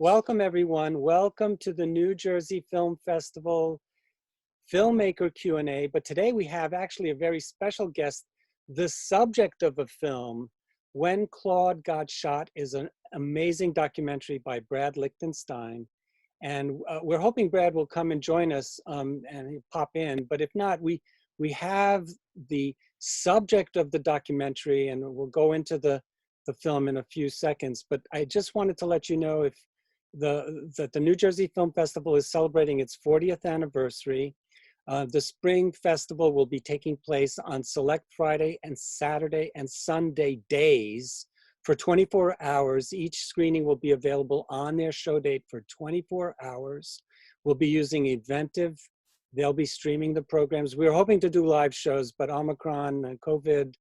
Welcome, everyone. Welcome to the New Jersey Film Festival Filmmaker Q&A. But today we have actually a very special guest. The subject of a film, When Claude Got Shot, is an amazing documentary by Brad Lichtenstein. And we're hoping Brad will come and join us and he'll pop in. But if not, we have the subject of the documentary, and we'll go into the film in a few seconds. But I just wanted to let you know that the New Jersey Film Festival is celebrating its 40th anniversary. The spring festival will be taking place on select Friday and Saturday and Sunday days for 24 hours. Each screening will be available on their show date for 24 hours. We'll be using Eventive. They'll be streaming the programs. We were hoping to do live shows, but Omicron and COVID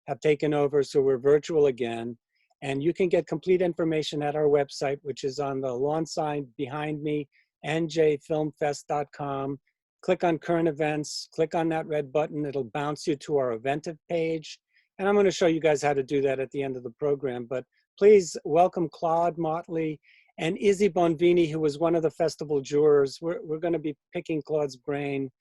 have taken over, so we're virtual again. And you can get complete information at our website, which is on the lawn sign behind me, njfilmfest.com. Click on current events, click on that red button. It'll bounce you to our Eventive page. And I'm going to show you guys how to do that at the end of the program. But please welcome Claude Motley and Izzy Bonvini, who was one of the festival jurors. We're going to be picking Claude's brain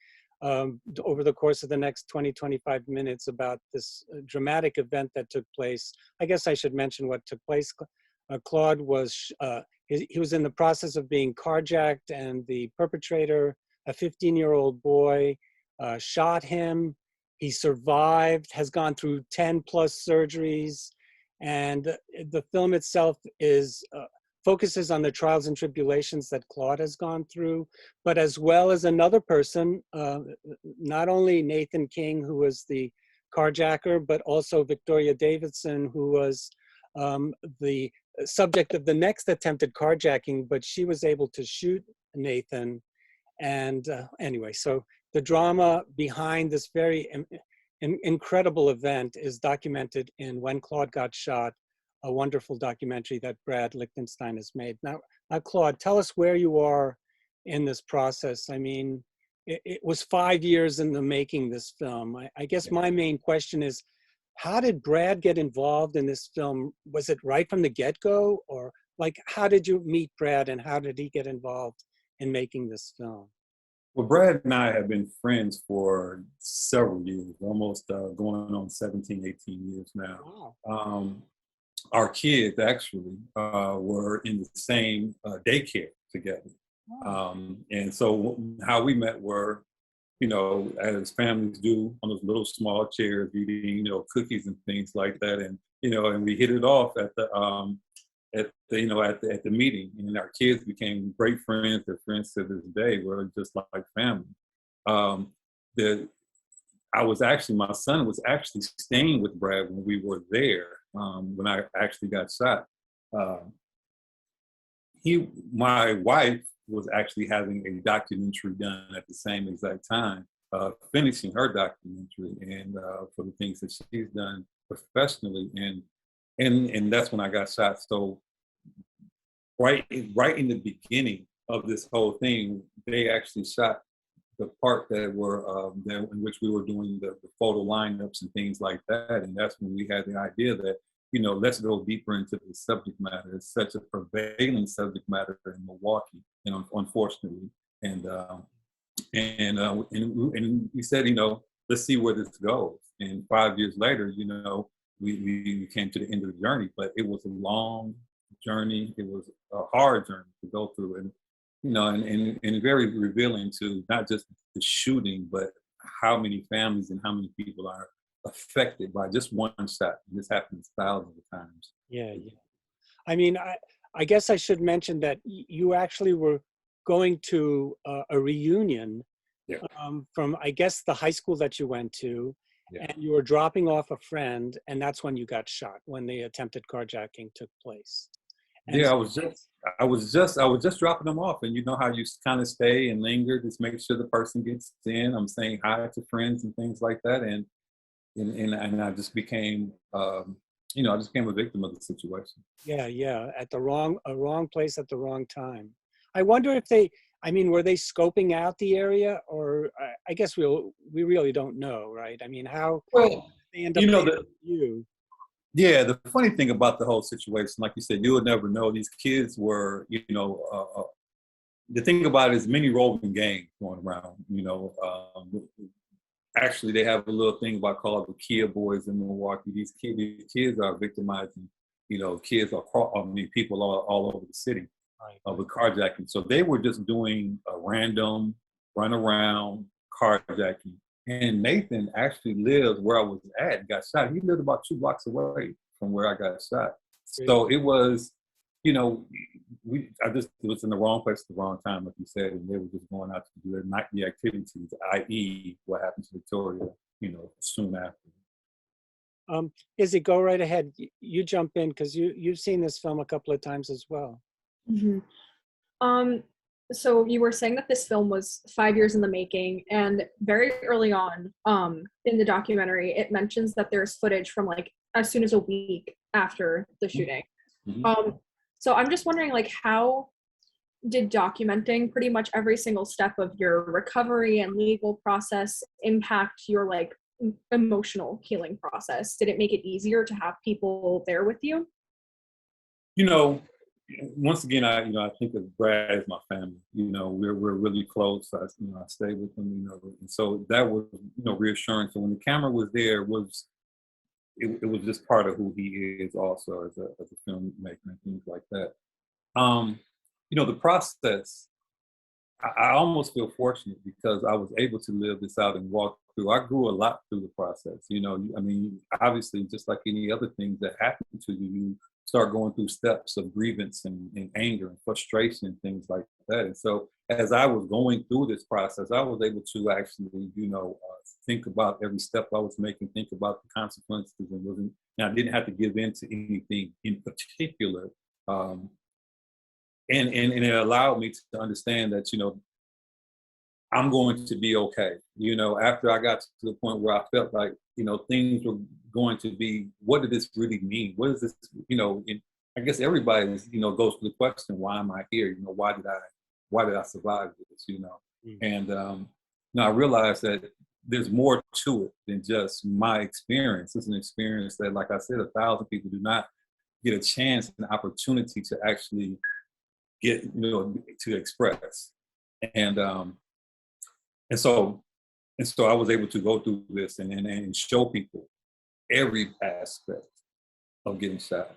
over the course of the next 20-25 minutes about this dramatic event that took place. I guess I should mention what took place. Claude was, he was in the process of being carjacked, and the perpetrator, a 15-year-old boy, shot him. He survived, has gone through 10 plus surgeries, and the film itself focuses on the trials and tribulations that Claude has gone through, but as well as another person, not only Nathan King, who was the carjacker, but also Victoria Davison, who was the subject of the next attempted carjacking, but she was able to shoot Nathan. And anyway, so the drama behind this very incredible event is documented in When Claude Got Shot, a wonderful documentary that Brad Lichtenstein has made. Now, Claude, tell us where you are in this process. I mean, it was 5 years in the making, this film. I guess my main question is, how did Brad get involved in this film? Was it right from the get-go? Or like, how did you meet Brad and how did he get involved in making this film? Well, Brad and I have been friends for several years, almost going on 17, 18 years now. Wow. Our kids actually were in the same daycare together. And so how we met were, as families do, on those little small chairs, eating, cookies and things like that. And, and we hit it off at the meeting, and our kids became great friends. They're friends to this day. We're just like family. My son was actually staying with Brad when we were there, when I actually got shot. My wife was actually having a documentary done at the same exact time, finishing her documentary, and for the things that she's done professionally, and that's when I got shot. So right in the beginning of this whole thing, they actually shot the part that were in which we were doing the photo lineups and things like that. And that's when we had the idea that, let's go deeper into the subject matter. It's such a prevailing subject matter in Milwaukee, unfortunately. And we said, let's see where this goes. And 5 years later, we came to the end of the journey, but it was a long journey. It was a hard journey to go through, and and very revealing to not just the shooting, but how many families and how many people are affected by just one shot. And this happens thousands of times. Yeah. I mean, I guess I should mention that you actually were going to a reunion from, I guess, the high school that you went to, and you were dropping off a friend, and that's when you got shot, when the attempted carjacking took place. And I was just dropping them off, and you know how you kind of stay and linger, just make sure the person gets in. I'm saying hi to friends and things like that, and I just became, I just became a victim of the situation. Yeah, at the wrong place at the wrong time. I wonder if were they scoping out the area, or I guess we really don't know, right? I mean, how Well, they end up you? Yeah, the funny thing about the whole situation, like you said, you would never know. These kids were, the thing about it is many roving gangs going around. Actually, they have a little thing about called the Kia Boys in Milwaukee. These kids are victimizing, kids people all over the city of a carjacking. So they were just doing a random run around carjacking. And Nathan actually lived where I was at and got shot. He lived about 2 blocks away from where I got shot. So it was, I just was in the wrong place at the wrong time, like you said, and they were just going out to do their nightly activities, i.e., what happened to Victoria, soon after. Izzy, go right ahead. You jump in because you've seen this film a couple of times as well. Mm-hmm. So you were saying that this film was 5 years in the making, and very early on, in the documentary, it mentions that there's footage from like as soon as a week after the shooting. Mm-hmm. So I'm just wondering, like, how did documenting pretty much every single step of your recovery and legal process impact your like emotional healing process? Did it make it easier to have people there with you? Once again, I think of Brad as my family. We're really close. I stay with him. And so that was reassuring. So when the camera was there, it was just part of who he is, also as a filmmaker and things like that. The process. I almost feel fortunate because I was able to live this out and walk through. I grew a lot through the process. Obviously, just like any other things that happen to you, you start going through steps of grievance and anger and frustration and things like that. And so as I was going through this process, I was able to actually, think about every step I was making, think about the consequences, and I didn't have to give in to anything in particular. And it allowed me to understand that, I'm going to be okay. After I got to the point where I felt like, things were going to be, what did this really mean? What is this, and I guess everybody, goes to the question, why am I here? Why did I survive this, Mm-hmm. And, I realized that there's more to it than just my experience. It's an experience that, like I said, 1,000 people do not get a chance, an opportunity to actually get, to express. And so I was able to go through this and show people every aspect of getting shot.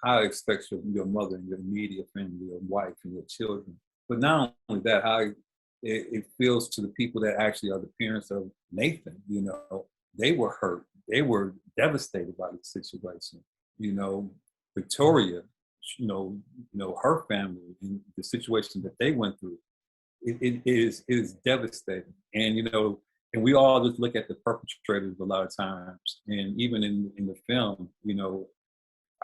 How it affects your mother and your immediate family, your wife and your children. But not only that, how it feels to the people that actually are the parents of Nathan. They were hurt. They were devastated by the situation. Victoria, her family and the situation that they went through. It is devastating. And, and we all just look at the perpetrators a lot of times. And even in the film,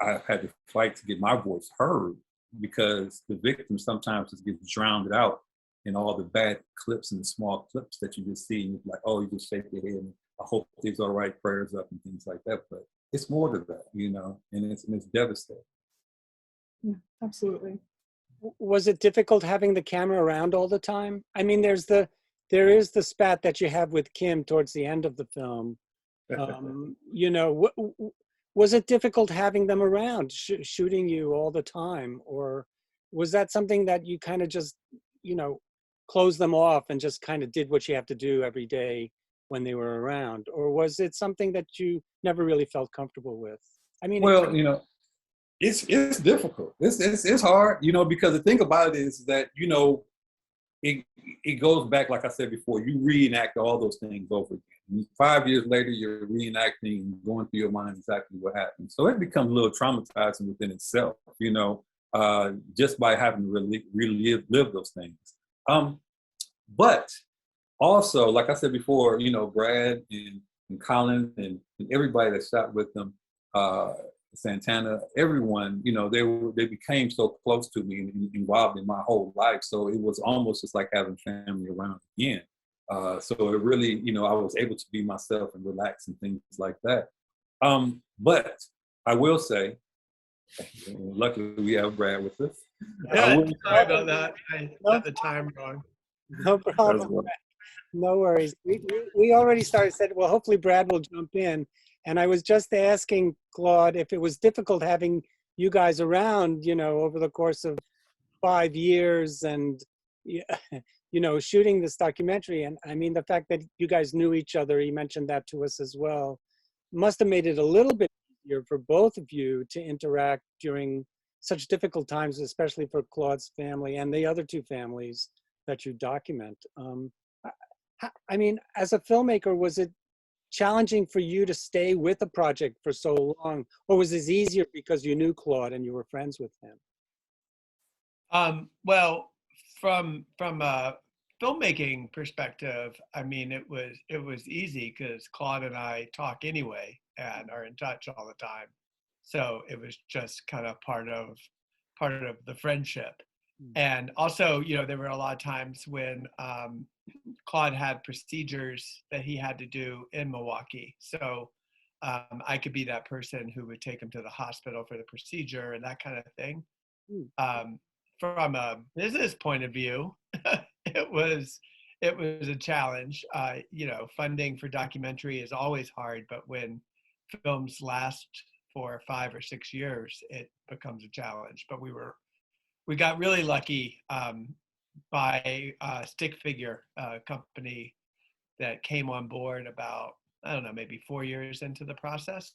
I've had to fight to get my voice heard because the victim sometimes just gets drowned out in all the bad clips and the small clips that you just see. And you're like, oh, you just shake your head and I hope things are right, prayers up and things like that. But it's more to that, and it's devastating. Yeah, absolutely. Was it difficult having the camera around all the time? I mean, there is the spat that you have with Kim towards the end of the film. Was it difficult having them around, shooting you all the time? Or was that something that you kind of just, closed them off and just kind of did what you have to do every day when they were around? Or was it something that you never really felt comfortable with? I mean, well, it's difficult. It's hard, because the thing about it is that, it goes back, like I said before, you reenact all those things over again. And 5 years later, you're reenacting and going through your mind exactly what happened. So it becomes a little traumatizing within itself, just by having to relive those things. But also, like I said before, Brad and Colin and everybody that shot with them, Santana, everyone, they became so close to me and involved in my whole life. So it was almost just like having family around again. So it really, I was able to be myself and relax and things like that. But I will say, luckily we have Brad with us. Yeah, sorry about that. I got the time wrong. No problem. No worries. We already said, well, hopefully Brad will jump in. And I was just asking Claude if it was difficult having you guys around, over the course of 5 years and, shooting this documentary. And I mean, the fact that you guys knew each other, he mentioned that to us as well, must have made it a little bit easier for both of you to interact during such difficult times, especially for Claude's family and the other two families that you document. I mean, as a filmmaker, was it challenging for you to stay with a project for so long, or was it easier because you knew Claude and you were friends with him? Well, from a filmmaking perspective, I mean, it was easy because Claude and I talk anyway and are in touch all the time. So it was just kind of part of the friendship. And also, there were a lot of times when Claude had procedures that he had to do in Milwaukee. So I could be that person who would take him to the hospital for the procedure and that kind of thing. From a business point of view, it was a challenge. Funding for documentary is always hard, but when films last for 5 or 6 years, it becomes a challenge. But we got really lucky by a stick figure company that came on board about, I don't know, maybe 4 years into the process,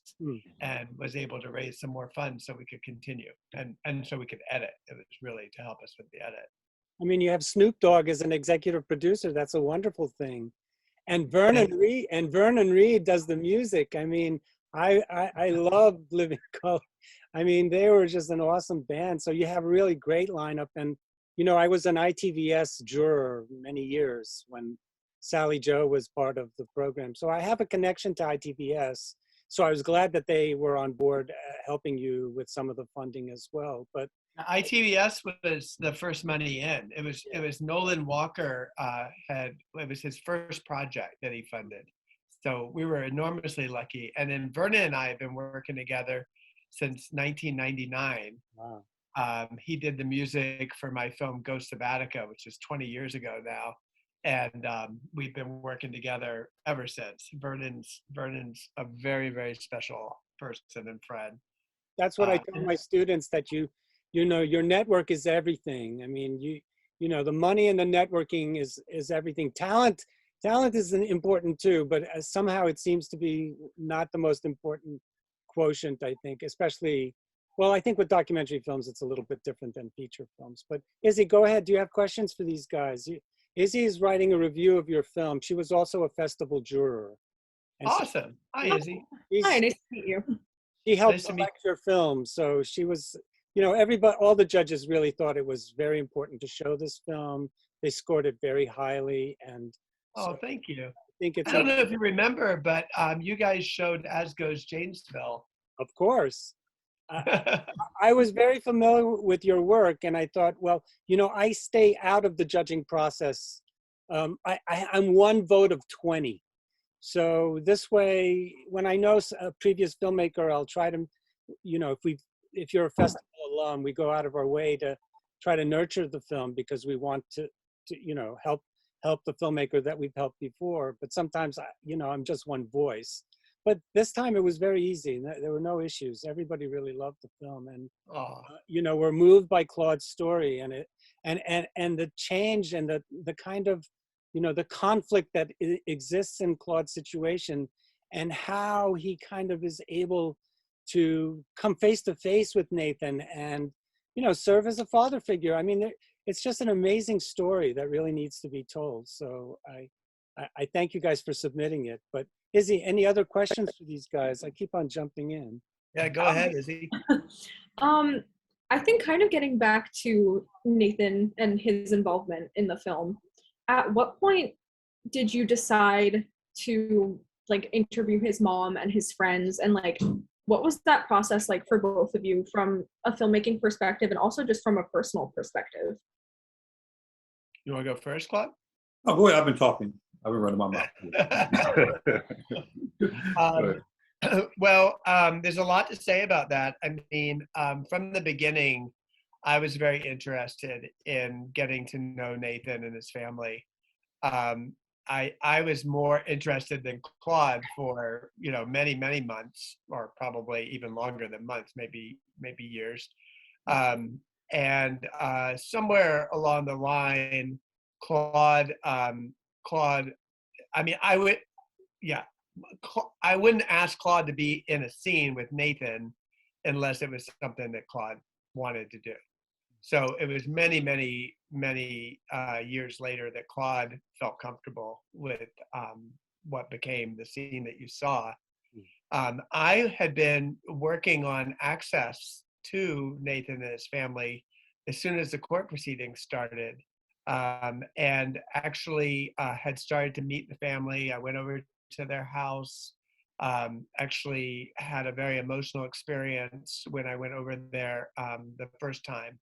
and was able to raise some more funds so we could continue and so we could edit. It was really to help us with the edit. I mean, you have Snoop Dogg as an executive producer. That's a wonderful thing. And Vernon Reid does the music. I mean, I love Living Color. I mean, they were just an awesome band. So you have a really great lineup. And, I was an ITVS juror many years when Sally Joe was part of the program. So I have a connection to ITVS. So I was glad that they were on board helping you with some of the funding as well. But ITVS was the first money in. It was Nolan Walker it was his first project that he funded. So we were enormously lucky. And then Vernon and I have been working together since 1999. Wow. He did the music for my film Ghost of Attica, which is 20 years ago now. And we've been working together ever since. Vernon's a very, very special person and friend. That's what I tell my students, that your network is everything. I mean, the money and the networking is everything. Talent is important too, but somehow it seems to be not the most important quotient, I think, especially, well, I think with documentary films, it's a little bit different than feature films. But Izzy, go ahead. Do you have questions for these guys? Izzy is writing a review of your film. She was also a festival juror. And awesome. Hi, Izzy. Hi, nice to meet you. She helped select your film. So she was, everybody, all the judges really thought it was very important to show this film. They scored it very highly. And so thank you. I don't know if you remember, but you guys showed As Goes Janesville. Of course. I was very familiar with your work, and I thought, well, I stay out of the judging process. I'm one vote of 20. So this way, when I know a previous filmmaker, I'll try to, if you're a festival alum, we go out of our way to try to nurture the film because we want to help the filmmaker that we've helped before. But sometimes, I'm just one voice. But this time it was very easy. There were no issues. Everybody really loved the film, and we're moved by Claude's story and the change and the kind of the conflict that exists in Claude's situation, and how he kind of is able to come face to face with Nathan and serve as a father figure. I mean, it's just an amazing story that really needs to be told. So I thank you guys for submitting it. But Izzy, any other questions for these guys? I keep on jumping in. Yeah, go ahead, Izzy. I think kind of getting back to Nathan and his involvement in the film, at what point did you decide to interview his mom and his friends, and what was that process like for both of you from a filmmaking perspective and also just from a personal perspective? You want to go first, Claude? Oh, go ahead. I've been talking. I've been running my mouth. Well, there's a lot to say about that. I mean, from the beginning, I was very interested in getting to know Nathan and his family. I was more interested than Claude for, many, many months, or probably even longer than months, maybe years. And somewhere along the line, Claude, I mean, yeah, I wouldn't ask Claude to be in a scene with Nathan unless it was something that Claude wanted to do. So it was many, many, many years later that Claude felt comfortable with what became the scene that you saw. I had been working on access to Nathan and his family as soon as the court proceedings started, and actually had started to meet the family. I went over to their house, actually had a very emotional experience when I went over there the first time.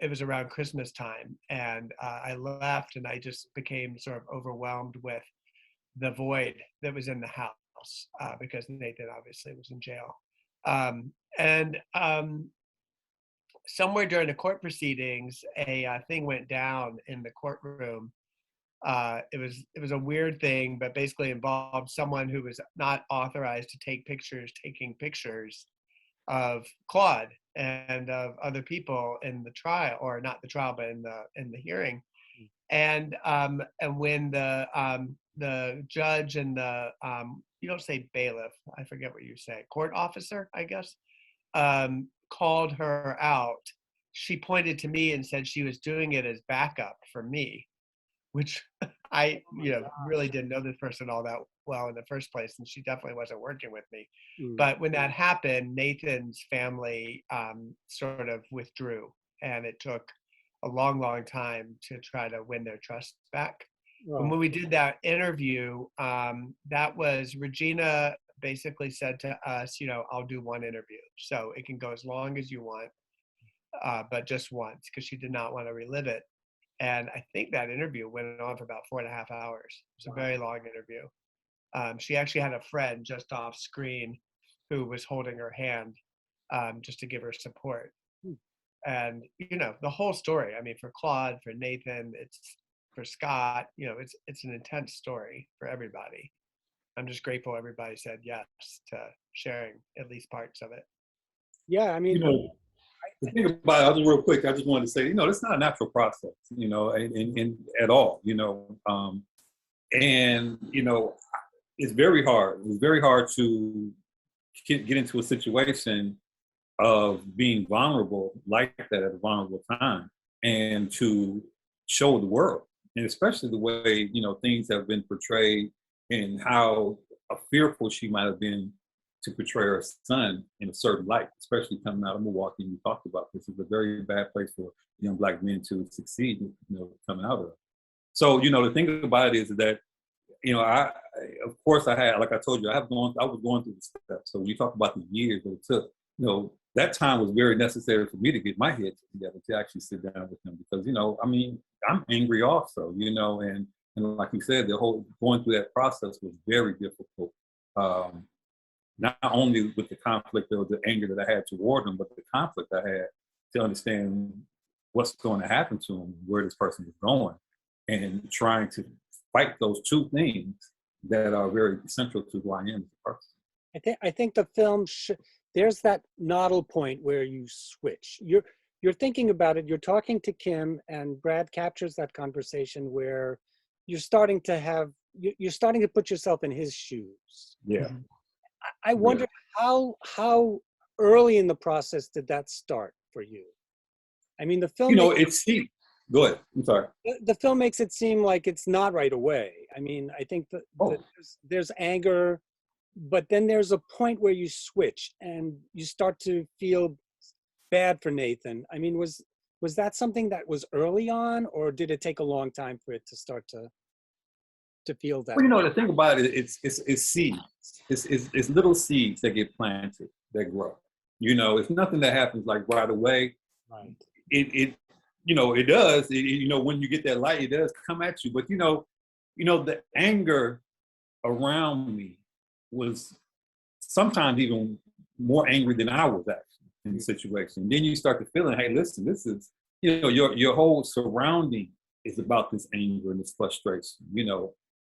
It was around Christmas time, and I left, and I just became sort of overwhelmed with the void that was in the house because Nathan obviously was in jail. And somewhere during the court proceedings, a thing went down in the courtroom. It was a weird thing, but basically involved someone who was not authorized to take pictures, taking pictures of Claude and of other people in the trial, or not the trial, but in the hearing. And when the judge and the you don't say bailiff, I forget what you say, court officer, I guess, called her out, she pointed to me and said she was doing it as backup for me, which I, really didn't know this person all that well in the first place, and she definitely wasn't working with me. But when that happened, Nathan's family sort of withdrew, and it took a long, long time to try to win their trust back. And when we did that interview, that was Regina basically said to us, I'll do one interview. So it can go as long as you want, but just once, because she did not want to relive it. And I think that interview went on for about 4.5 hours. It was a very long interview. She actually had a friend just off screen who was holding her hand just to give her support. And, the whole story, I mean, for Claude, for Nathan, it's for Scott, it's an intense story for everybody. I'm just grateful everybody said yes to sharing at least parts of it. Yeah, I mean, the thing about it, I'll just real quick, I just wanted to say, it's not a natural process, in at all, and, it's very hard. It's very hard to get into a situation of being vulnerable like that at a vulnerable time, and to show the world, and especially the way, things have been portrayed, and how fearful she might have been to portray her son in a certain light, especially coming out of Milwaukee. You talked about this is a very bad place for young Black men to succeed, coming out of. So, the thing about it is that, I, of course, I had, like I told you, I was going through the steps. So when you talk about the years that it took, that time was very necessary for me to get my head together, to actually sit down with him, because, I'm angry also, and like you said, the whole going through that process was very difficult. Not only with the conflict or the anger that I had toward him, but the conflict I had to understand what's going to happen to him, where this person is going, and trying to fight those two things that are very central to who I am as a person. I think the film there's that nodal point where you switch. You're thinking about it. You're talking to Kim, and Brad captures that conversation where you're starting to put yourself in his shoes. Yeah. I wonder how early in the process did that start for you? I mean, the film. Go ahead. I'm sorry. The film makes it seem like it's not right away. I mean, I think that there's anger, but then there's a point where you switch and you start to feel bad for Nathan. I mean, was that something that was early on, or did it take a long time for it to start to feel that? Well, the thing about it, it's seeds. It's little seeds that get planted, that grow. It's nothing that happens like right away. Right. It does. When you get that light, it does come at you. But the anger around me was sometimes even more angry than I was actually in the situation. Then you start to feeling, hey, listen, this is, your whole surrounding is about this anger and this frustration.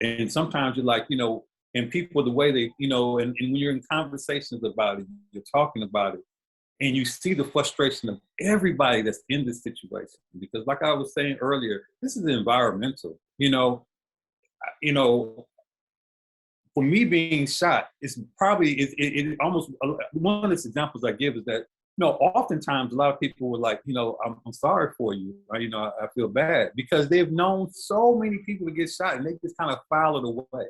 And sometimes you're like, and people, the way they, and when you're in conversations about it, you're talking about it, and you see the frustration of everybody that's in this situation. Because like I was saying earlier, this is environmental, for me being shot, it's probably, it almost, one of the examples I give is that, oftentimes a lot of people were like, I'm sorry for you. I feel bad, because they've known so many people to get shot and they just kind of file it away.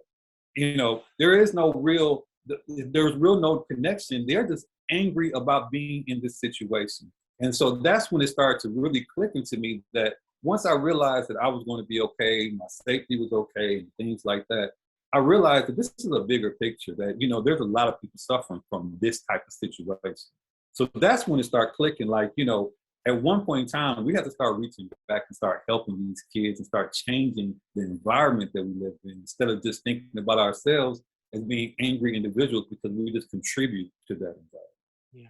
There is no real, there's real no connection. They're just angry about being in this situation. And so that's when it started to really click into me that once I realized that I was going to be okay, my safety was okay, and things like that, I realized that this is a bigger picture, that, there's a lot of people suffering from this type of situation. So that's when it started clicking. Like, at one point in time, we had to start reaching back and start helping these kids and start changing the environment that we live in, instead of just thinking about ourselves as being angry individuals because we just contribute to that environment. Yeah.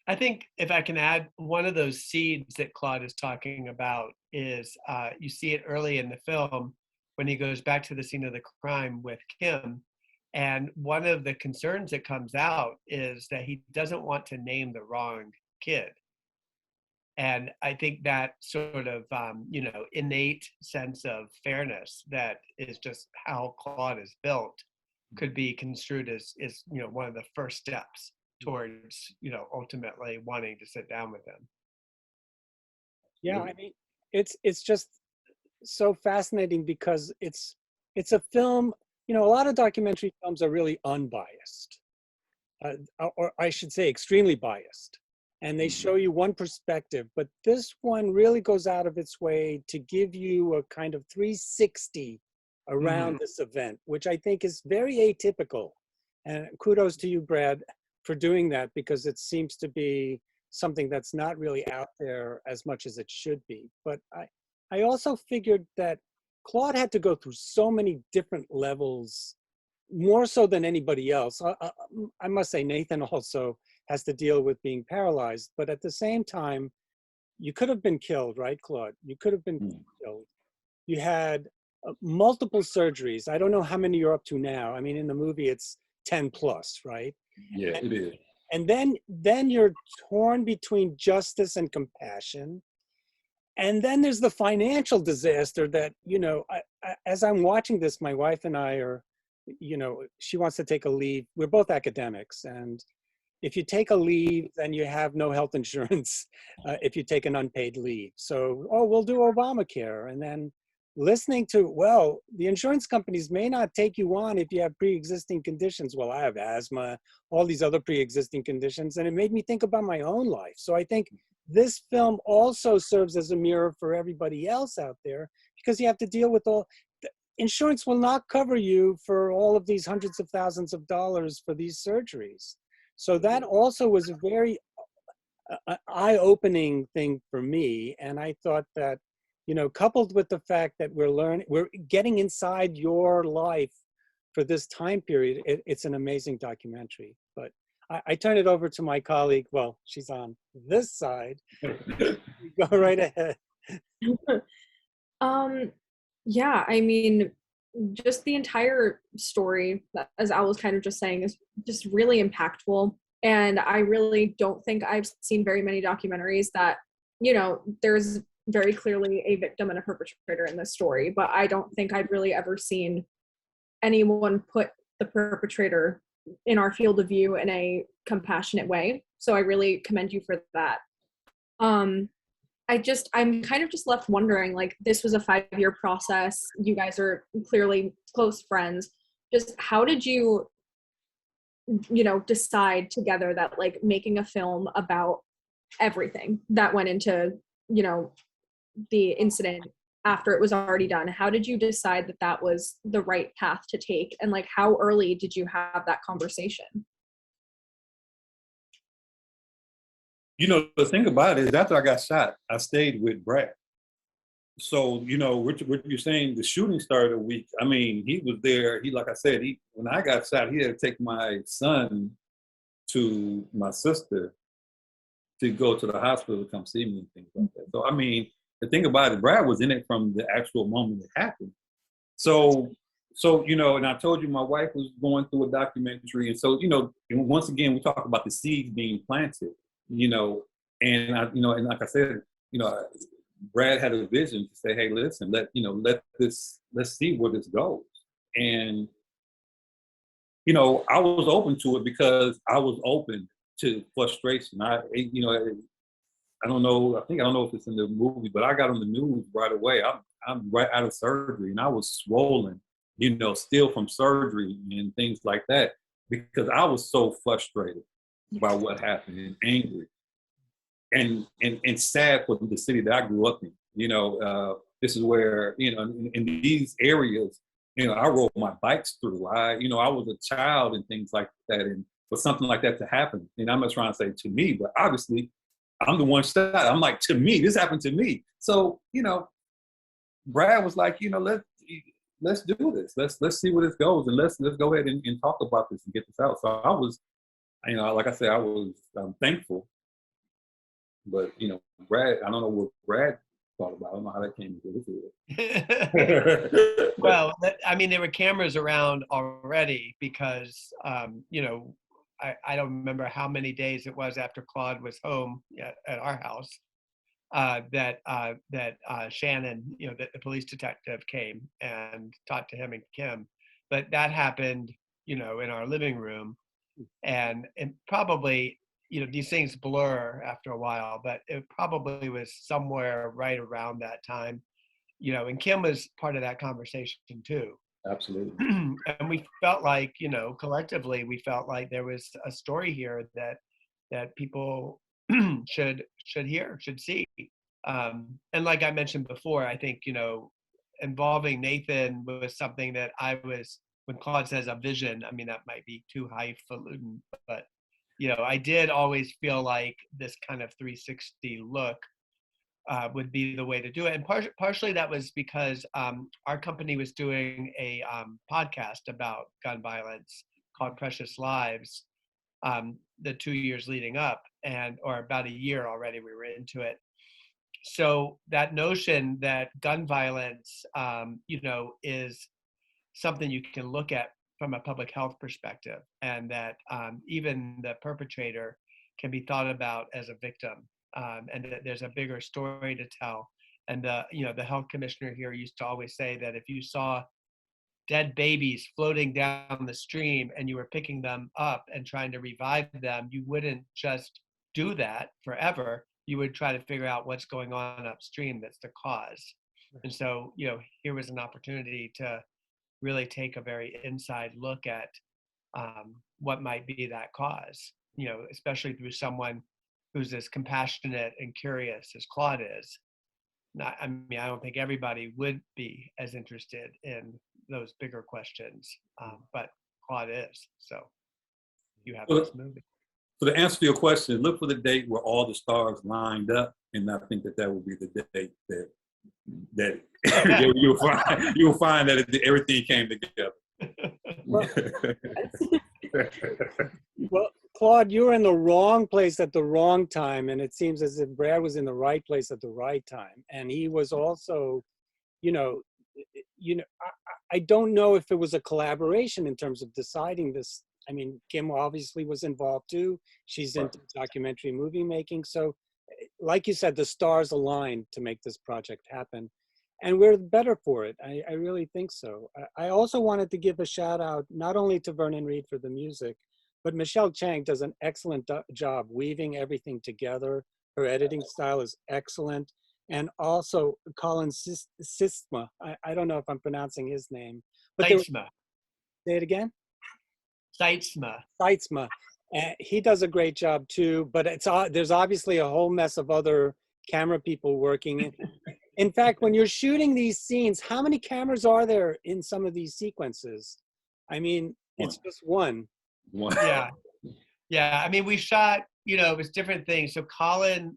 I think if I can add, one of those seeds that Claude is talking about is you see it early in the film when he goes back to the scene of the crime with Kim. And one of the concerns that comes out is that he doesn't want to name the wrong kid. And I think that sort of, innate sense of fairness that is just how Claude is built could be construed as one of the first steps towards, ultimately wanting to sit down with him. Yeah, I mean, it's just so fascinating because it's a film, a lot of documentary films are really unbiased, or I should say extremely biased. And they show you one perspective, but this one really goes out of its way to give you a kind of 360 around this event, which I think is very atypical. And kudos to you, Brad, for doing that, because it seems to be something that's not really out there as much as it should be. But I also figured that Claude had to go through so many different levels, more so than anybody else. I must say Nathan also has to deal with being paralyzed, but at the same time, you could have been killed, right, Claude? You could have been killed. You had multiple surgeries. I don't know how many you're up to now. I mean, in the movie, it's 10 plus, right? Yeah, it is. And then you're torn between justice and compassion. And then there's the financial disaster that, as I'm watching this, my wife and I are, she wants to take a leave. We're both academics, and if you take a leave, then you have no health insurance if you take an unpaid leave. So, we'll do Obamacare. And then listening to, well, the insurance companies may not take you on if you have pre-existing conditions. Well, I have asthma, all these other pre-existing conditions. And it made me think about my own life. So I think this film also serves as a mirror for everybody else out there, because you have to deal with insurance will not cover you for all of these hundreds of thousands of dollars for these surgeries. So that also was a very eye-opening thing for me. And I thought that, coupled with the fact that we're getting inside your life for this time period, it's an amazing documentary. But I turn it over to my colleague. Well, she's on this side. Go right ahead. Yeah, I mean, just the entire story, as Al was kind of just saying, is just really impactful. And I really don't think I've seen very many documentaries that, there's very clearly a victim and a perpetrator in this story, but I don't think I've really ever seen anyone put the perpetrator in our field of view in a compassionate way. So I really commend you for that. I'm kind of just left wondering, like, this was a 5-year process. You guys are clearly close friends. Just how did you, decide together that, like, making a film about everything that went into, the incident after it was already done? How did you decide that that was the right path to take? And, like, how early did you have that conversation? The thing about it is, after I got shot, I stayed with Brad. So, what you're saying, the shooting started a week. I mean, he was there. Like I said, when I got shot, he had to take my son to my sister to go to the hospital to come see me and things like that. So, I mean, the thing about it, Brad was in it from the actual moment it happened. So, and I told you my wife was going through a documentary. And so, and once again, we talk about the seeds being planted, and and like I said, Brad had a vision to say, hey, listen, let's see where this goes. And, I was open to it because I was open to frustration. I don't know. I don't know if it's in the movie, but I got on the news right away. I'm right out of surgery, and I was swollen, still from surgery and things like that, because I was so frustrated by what happened and angry, and sad for the city that I grew up in. This is where in these areas, I rode my bikes through. I was a child and things like that, and for something like that to happen, and I'm not trying to say to me, but obviously I'm the one shot. I'm like, to me, this happened to me. So, Brad was like, let's do this. Let's see where this goes, and let's go ahead and talk about this and get this out. So I was, like I said, I'm thankful. But Brad, I don't know what Brad thought about. I don't know how that came into it. Well, there were cameras around already because, I don't remember how many days it was after Claude was home at our house that Shannon, the police detective, came and talked to him and Kim. But that happened, in our living room, and probably, these things blur after a while, but it probably was somewhere right around that time, and Kim was part of that conversation too. Absolutely. And we felt like, collectively, we felt like there was a story here that people should hear, should see. And like I mentioned before, I think, involving Nathan was something that when Claude says a vision, that might be too highfalutin, but, I did always feel like this kind of 360 look would be the way to do it. And partially that was because our company was doing a podcast about gun violence called Precious Lives the 2 years leading up, or about a year already we were into it. So that notion that gun violence, is something you can look at from a public health perspective, and that even the perpetrator can be thought about as a victim, and that there's a bigger story to tell. And the health commissioner here used to always say that if you saw dead babies floating down the stream and you were picking them up and trying to revive them, you wouldn't just do that forever. You would try to figure out what's going on upstream that's the cause. And so, here was an opportunity to really take a very inside look at what might be that cause, especially through someone who's as compassionate and curious as Claude is. I don't think everybody would be as interested in those bigger questions, but Claude is. So you have this movie. So to answer your question, look for the date where all the stars lined up, and I think that will be the date that you'll find that everything came together. Well, Claude, you were in the wrong place at the wrong time, and it seems as if Brad was in the right place at the right time. And he was also, I don't know if it was a collaboration in terms of deciding this. Kim obviously was involved too. She's into documentary movie making. So like you said, the stars aligned to make this project happen. And we're better for it. I really think so. I also wanted to give a shout out, not only to Vernon Reid for the music, but Michelle Chang does an excellent job weaving everything together. Her editing style is excellent. And also Colin Sisma. I don't know if I'm pronouncing his name. But Seitzma. Say it again? Seitzma. He does a great job too, but there's obviously a whole mess of other camera people working. In fact, when you're shooting these scenes, how many cameras are there in some of these sequences? It's just one. Yeah. We shot, it was different things. So Colin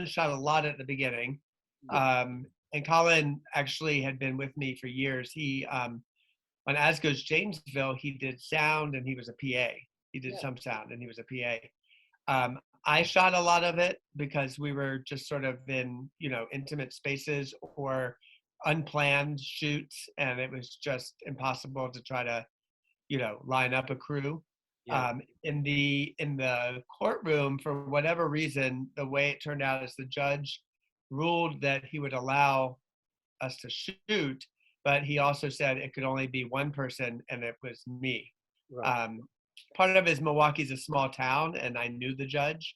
shot a lot at the beginning. And Colin actually had been with me for years. He, on As Goes Janesville, he did sound and he was a PA. He did some sound and he was a PA. I shot a lot of it because we were just sort of in, intimate spaces, or unplanned shoots, and it was just impossible to try to, line up a crew. Yeah. In the courtroom, for whatever reason, the way it turned out is the judge ruled that he would allow us to shoot, but he also said it could only be one person, and it was me. Right. Part of it is Milwaukee's a small town, and I knew the judge.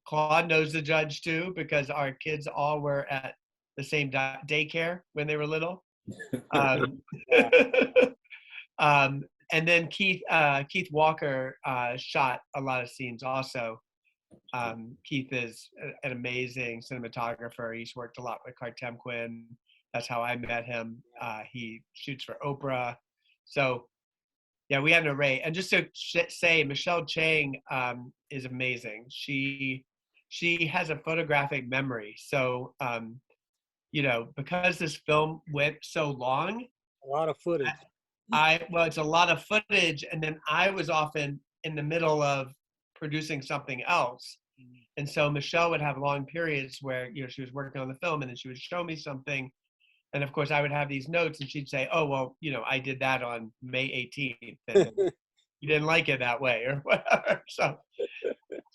Claude knows the judge too, because our kids all were at the same daycare when they were little. And then Keith Walker shot a lot of scenes also. Keith is an amazing cinematographer. He's worked a lot with Cartemquin. That's how I met him. He shoots for Oprah. So yeah, we had an array. And just to say, Michelle Chang is amazing. She has a photographic memory. So, because this film went so long, A lot of footage. well, it's a lot of footage, and then I was often in the middle of producing something else. And so Michelle would have long periods where, she was working on the film, and then she would show me something. And of course I would have these notes, and she'd say, oh, well, I did that on May 18th, and you didn't like it that way or whatever. So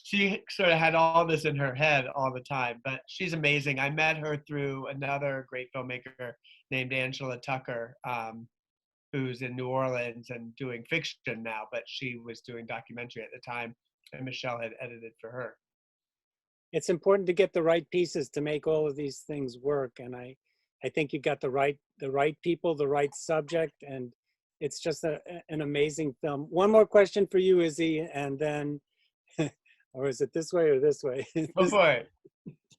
she sort of had all this in her head all the time, but she's amazing. I met her through another great filmmaker named Angela Tucker, who's in New Orleans and doing fiction now, but she was doing documentary at the time, and Michelle had edited for her. It's important to get the right pieces to make all of these things work. And I think you got the right people, the right subject, and it's just an amazing film. One more question for you, Izzy, and then, or is it this way or this way? Go for it.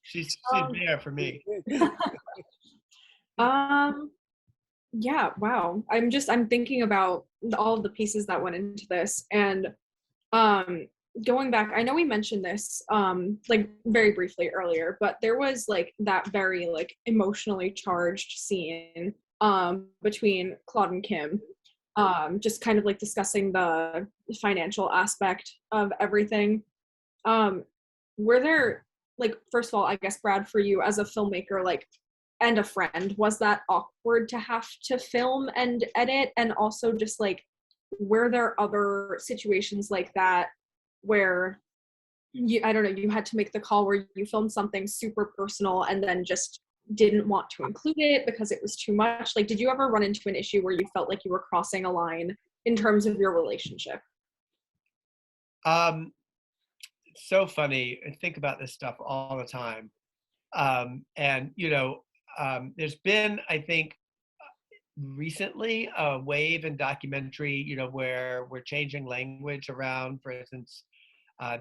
She's there for me. Yeah, wow. I'm thinking about all of the pieces that went into this, and going back, I know we mentioned this like very briefly earlier, but there was like that very like emotionally charged scene between Claude and Kim, just kind of like discussing the financial aspect of everything. Were there, like, first of all, I guess, Brad, for you as a filmmaker, like, and a friend, was that awkward to have to film and edit? And also just like, were there other situations like that where I don't know, you had to make the call where you filmed something super personal and then just didn't want to include it because it was too much? Like, did you ever run into an issue where you felt like you were crossing a line in terms of your relationship? So funny. I think about this stuff all the time. And, there's been, I think, recently a wave in documentary, where we're changing language around. For instance,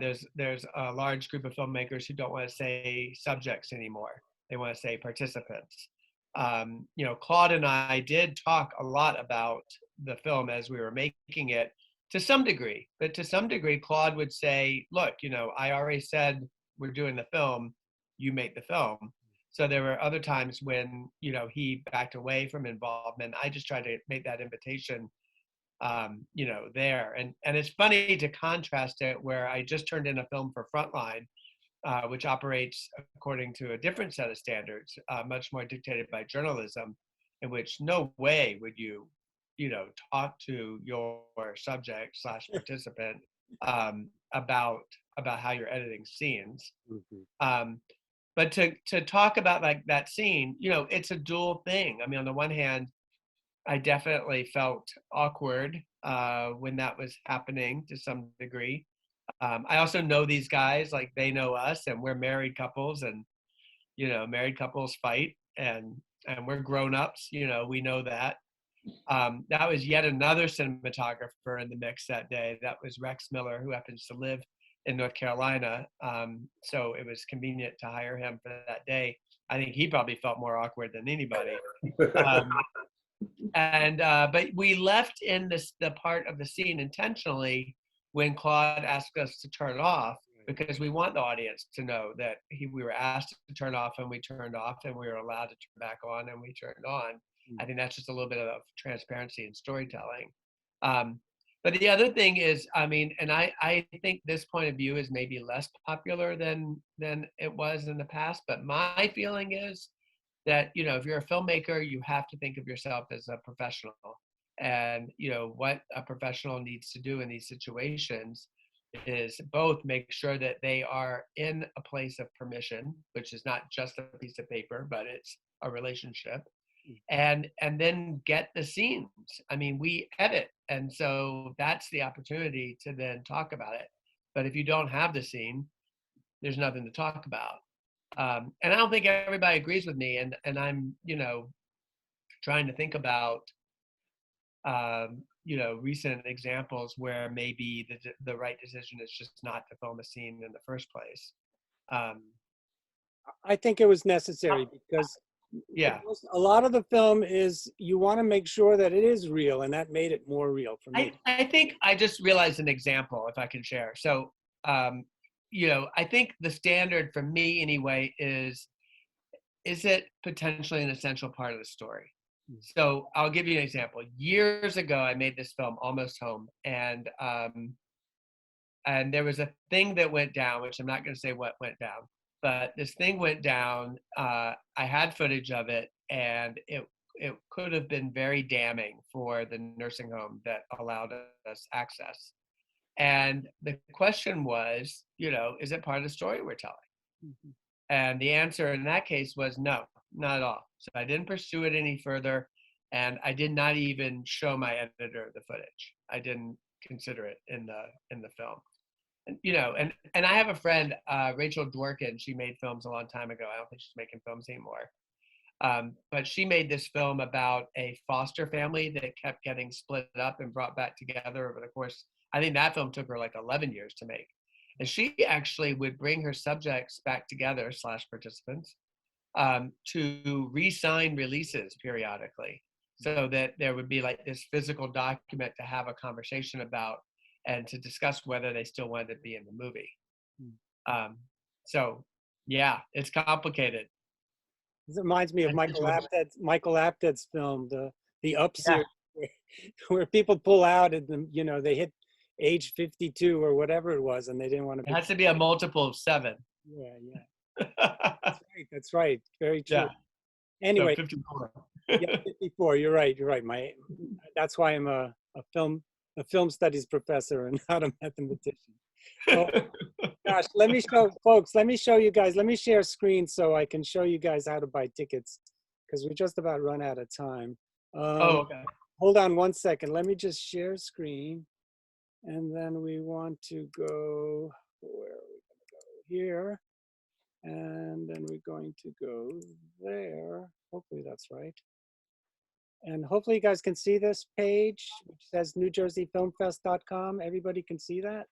there's a large group of filmmakers who don't want to say subjects anymore. They want to say participants. Claude and I did talk a lot about the film as we were making it, to some degree. But to some degree, Claude would say, look, I already said we're doing the film, you make the film. So there were other times when, he backed away from involvement. I just tried to make that invitation, there. And it's funny to contrast it where I just turned in a film for Frontline, which operates according to a different set of standards, much more dictated by journalism, in which no way would you, talk to your subject / participant about how you're editing scenes. Mm-hmm. But to talk about like that scene, it's a dual thing. I mean, on the one hand, I definitely felt awkward when that was happening to some degree. I also know these guys, like they know us, and we're married couples, and married couples fight, and we're grown-ups. We know that. That was yet another cinematographer in the mix that day. That was Rex Miller, who happens to live in North Carolina. So it was convenient to hire him for that day. I think he probably felt more awkward than anybody. But we left in the part of the scene intentionally when Claude asked us to turn off, because we want the audience to know that we were asked to turn off and we turned off, and we were allowed to turn back on and we turned on. I think that's just a little bit of transparency and storytelling. But the other thing is, I mean, and I think this point of view is maybe less popular than it was in the past, but my feeling is that, you know, if you're a filmmaker, you have to think of yourself as a professional. And, you know, what a professional needs to do in these situations is both make sure that they are in a place of permission, which is not just a piece of paper, but it's a relationship, and then get the scenes. I mean, we edit, and so that's the opportunity to then talk about it. But if you don't have the scene, there's nothing to talk about. And I don't think everybody agrees with me, and I'm, you know, trying to think about you know, recent examples where maybe the right decision is just not to film a scene in the first place. I think it was necessary because Yeah, a lot of the film is you want to make sure that it is real, and that made it more real for me. I think I just realized an example, if I can share. So, you know, I think the standard for me anyway is it potentially an essential part of the story? So I'll give you an example. Years ago, I made this film, Almost Home, and there was a thing that went down, which I'm not going to say what went down, but this thing went down. I had footage of it, and it could have been very damning for the nursing home that allowed us access. And the question was, you know, is it part of the story we're telling? Mm-hmm. And the answer in that case was no, not at all. So I didn't pursue it any further, and I did not even show my editor the footage. I didn't consider it in the film. And, you know, and I have a friend, Rachel Dworkin. She made films a long time ago. I don't think she's making films anymore. But she made this film about a foster family that kept getting split up and brought back together over the course. I think that film took her like 11 years to make. And she actually would bring her subjects back together / participants to re-sign releases periodically, so that there would be like this physical document to have a conversation about and to discuss whether they still wanted to be in the movie. So yeah, it's complicated. This reminds me of Michael Apted's film, the Up series, where people pull out and, you know, they hit age 52 or whatever it was, and they didn't want to. It has to be a multiple of 7. Yeah. That's right. Very true. Yeah. Anyway, So 54. Yeah, 54. You're right. That's why I'm a film studies professor and not a mathematician. Well, gosh, let me show you guys. Let me share screen so I can show you guys how to buy tickets, because we just about run out of time. Okay. Hold on one second. Let me just share screen, and then we want to go. Where are we going to go? Here, and then we're going to go there. Hopefully that's right. And hopefully you guys can see this page, which says NewJerseyFilmFest.com. Everybody can see that?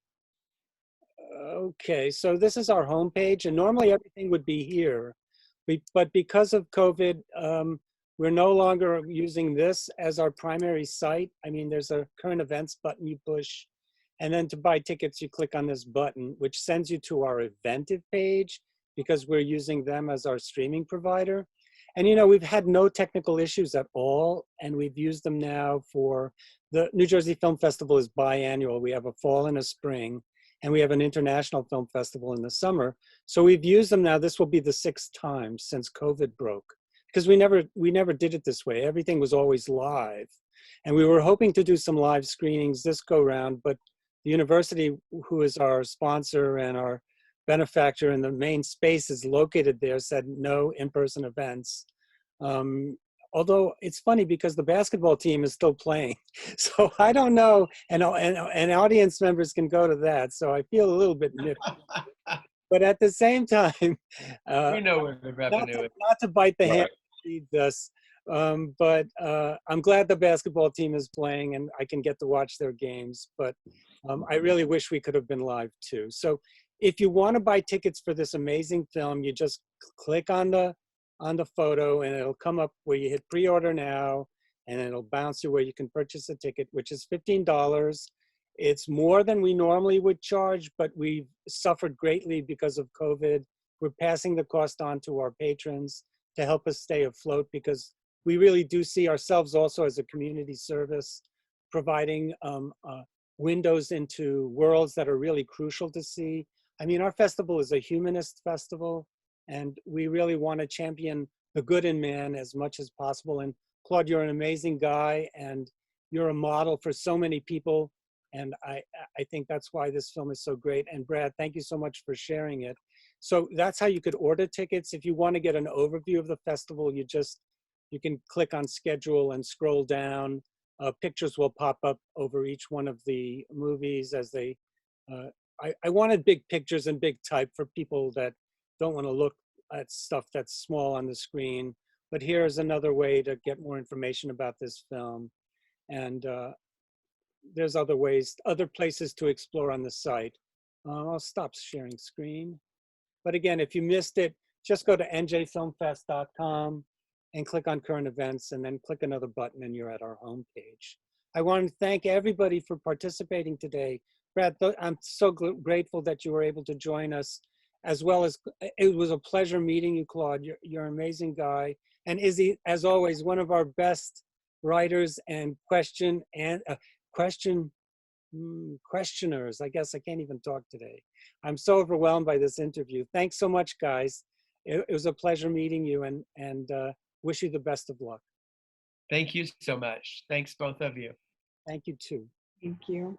Okay, so this is our homepage, and normally everything would be here. But because of COVID, we're no longer using this as our primary site. I mean, there's a current events button you push, and then to buy tickets, you click on this button, which sends you to our Eventive page, because we're using them as our streaming provider. And, you know, we've had no technical issues at all, and we've used them now for the New Jersey Film Festival is biannual. We have a fall and a spring, and we have an international film festival in the summer. So we've used them now. This will be the 6th time since COVID broke, because we never did it this way. Everything was always live. And we were hoping to do some live screenings this go round, but the university, who is our sponsor and our benefactor, and the main space is located there, said no in-person events. Although it's funny because the basketball team is still playing. So I don't know, and audience members can go to that. So I feel a little bit nipped. But at the same time, we know where the revenue is. Not to bite the hand that feeds us, but I'm glad the basketball team is playing and I can get to watch their games. But I really wish we could have been live too. So if you want to buy tickets for this amazing film, you just click on the photo and it'll come up where you hit pre-order now, and it'll bounce you where you can purchase a ticket, which is $15. It's more than we normally would charge, but we've suffered greatly because of COVID. We're passing the cost on to our patrons to help us stay afloat, because we really do see ourselves also as a community service, providing windows into worlds that are really crucial to see. I mean, our festival is a humanist festival, and we really want to champion the good in man as much as possible. And Claude, you're an amazing guy, and you're a model for so many people. And I think that's why this film is so great. And Brad, thank you so much for sharing it. So that's how you could order tickets. If you want to get an overview of the festival, you can click on schedule and scroll down. Pictures will pop up over each one of the movies as they, I wanted big pictures and big type for people that don't want to look at stuff that's small on the screen. But here's another way to get more information about this film. And there's other ways, other places to explore on the site. I'll stop sharing screen. But again, if you missed it, just go to njfilmfest.com and click on current events, and then click another button and you're at our homepage. I want to thank everybody for participating today. Brad, I'm so grateful that you were able to join us, as well as it was a pleasure meeting you, Claude. You're an amazing guy. And Izzy, as always, one of our best writers and questioners. I guess I can't even talk today. I'm so overwhelmed by this interview. Thanks so much, guys. It was a pleasure meeting you, and wish you the best of luck. Thank you so much. Thanks, both of you. Thank you too. Thank you.